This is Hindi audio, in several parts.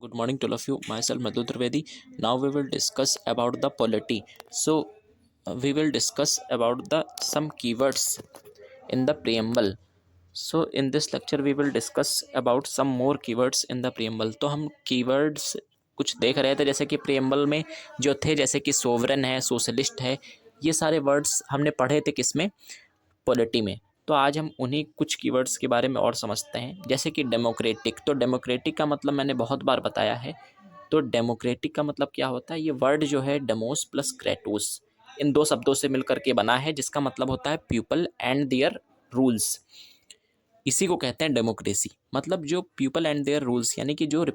Good morning to all of you. Myself Madhu Trivedi. Now we will discuss about the polity. So we will discuss about the some keywords in the preamble. So in this lecture we will discuss about some more keywords in the preamble. तो हम keywords कुछ देख रहे थे, जैसे कि preamble में जो थे, जैसे कि sovereign है, socialist है, ये सारे वर्ड्स हमने पढ़े थे किसमें, पॉलिटी में। तो आज हम उन्हीं कुछ कीवर्ड्स के बारे में और समझते हैं, जैसे कि डेमोक्रेटिक। तो डेमोक्रेटिक का मतलब मैंने बहुत बार बताया है। तो डेमोक्रेटिक का मतलब क्या होता है, ये वर्ड जो है डेमोस प्लस क्रेटोस, इन दो शब्दों से मिलकर के बना है, जिसका मतलब होता है पीपल एंड देयर रूल्स। इसी को कहते हैं डेमोक्रेसी। मतलब जो पीपल एंड देयर रूल्स, यानी कि जो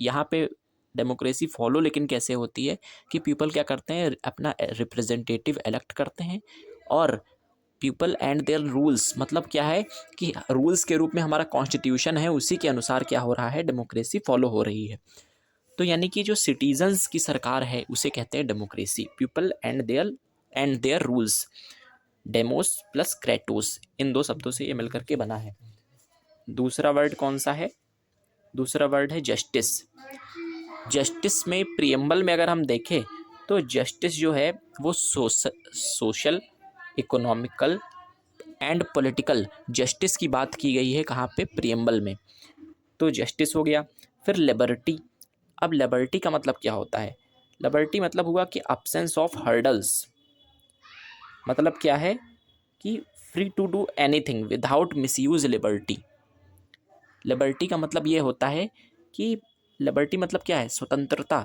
यहाँ पे डेमोक्रेसी फॉलो लेकिन कैसे होती है कि पीपल क्या करते हैं, अपना रिप्रेजेंटेटिव इलेक्ट करते हैं, और पीपल एंड देयर रूल्स मतलब क्या है कि रूल्स के रूप में हमारा कॉन्स्टिट्यूशन है, उसी के अनुसार क्या हो रहा है, डेमोक्रेसी फॉलो हो रही है। तो यानी कि जो सिटीजन्स की सरकार है उसे कहते हैं democracy. People and their rules, demos plus kratos, इन दो शब्दों से ये मिलकर के बना है। दूसरा वर्ड कौन सा है, दूसरा वर्ड है जस्टिस। जस्टिस में प्रियम्बल में अगर हम देखें तो जस्टिस जो है वो social, economical and political justice की बात की गई है, कहाँ पे, प्रियम्बल में। तो जस्टिस हो गया। फिर लिबर्टी। अब लिबर्टी का मतलब क्या होता है, लिबर्टी मतलब हुआ कि अब्सेंस ऑफ हर्डल्स। मतलब क्या है कि free to do anything without misuse liberty. Liberty का मतलब ये होता है कि लिबर्टी मतलब क्या है, स्वतंत्रता।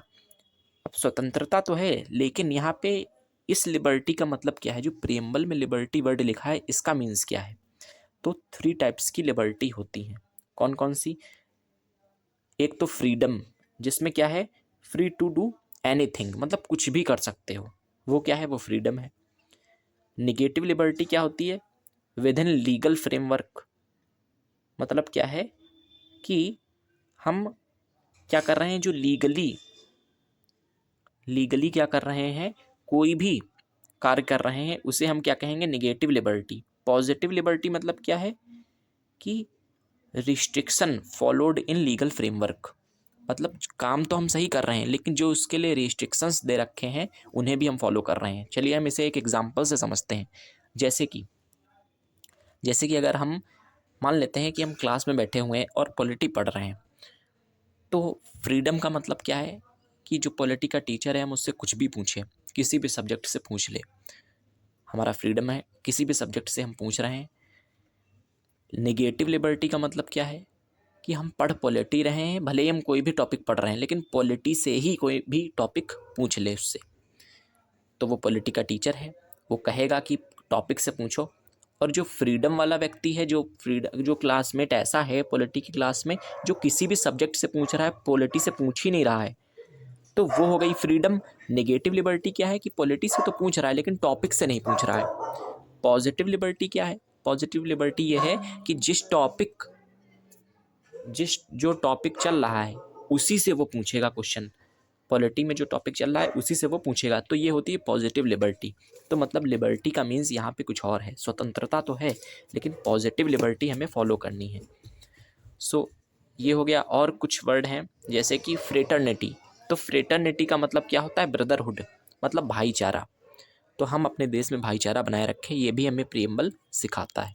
अब स्वतंत्रता तो है, लेकिन यहाँ पे इस लिबर्टी का मतलब क्या है, जो प्रियम्बल में लिबर्टी वर्ड लिखा है इसका मीन्स क्या है। तो 3 टाइप्स की लिबर्टी होती हैं। कौन कौन सी, एक तो फ्रीडम, जिसमें क्या है, फ्री टू डू एनीथिंग, मतलब कुछ भी कर सकते हो, वो क्या है, वो फ्रीडम है। निगेटिव लिबर्टी क्या होती है, विद इन लीगल फ्रेमवर्क। मतलब क्या है कि हम क्या कर रहे हैं, जो लीगली क्या कर रहे हैं, कोई भी कार्य कर रहे हैं, उसे हम क्या कहेंगे, निगेटिव लिबर्टी। पॉजिटिव लिबर्टी मतलब क्या है कि restriction followed in legal framework. मतलब काम तो हम सही कर रहे हैं, लेकिन जो उसके लिए रिस्ट्रिक्शंस दे रखे हैं उन्हें भी हम फॉलो कर रहे हैं। चलिए हम इसे एक एग्जांपल से समझते हैं। जैसे कि अगर हम मान लेते हैं कि हम क्लास में बैठे हुए हैं और पॉलिटी पढ़ रहे हैं, तो फ्रीडम का मतलब क्या है कि जो पॉलिटी का टीचर है हम उससे कुछ भी पूछें, किसी भी सब्जेक्ट से पूछ ले, हमारा फ्रीडम है, किसी भी सब्जेक्ट से हम पूछ रहे हैं। नेगेटिव लिबर्टी का मतलब क्या है कि हम पढ़ पॉलिटी रहे हैं, भले ही हम कोई भी टॉपिक पढ़ रहे हैं, लेकिन पॉलिटी से ही कोई भी टॉपिक पूछ ले उससे, तो वो पॉलिटी का टीचर है, वो कहेगा कि टॉपिक से पूछो। और जो फ्रीडम वाला व्यक्ति है, जो क्लासमेट ऐसा है पॉलिटी की क्लास में जो किसी भी सब्जेक्ट से पूछ रहा है, पॉलिटी से पूछ ही नहीं रहा है, तो वो हो गई फ्रीडम। नेगेटिव लिबर्टी क्या है कि पॉलिटी से तो पूछ रहा है लेकिन टॉपिक से नहीं पूछ रहा है। पॉजिटिव लिबर्टी क्या है, पॉजिटिव लिबर्टी ये है कि जो टॉपिक चल रहा है उसी से वो पूछेगा क्वेश्चन। पॉलिटी में जो टॉपिक चल रहा है उसी से वो पूछेगा, तो ये होती है पॉजिटिव लिबर्टी। तो मतलब लिबर्टी का मीन्स यहाँ पे कुछ और है, स्वतंत्रता तो है लेकिन पॉजिटिव लिबर्टी हमें फॉलो करनी है। सो ये हो गया। और कुछ वर्ड हैं जैसे कि फ्रेटर्निटी। तो फ्रेटर्निटी का मतलब क्या होता है, ब्रदरहुड, मतलब भाईचारा। तो हम अपने देश में भाईचारा बनाए रखें, ये भी हमें प्रियम्बल सिखाता है।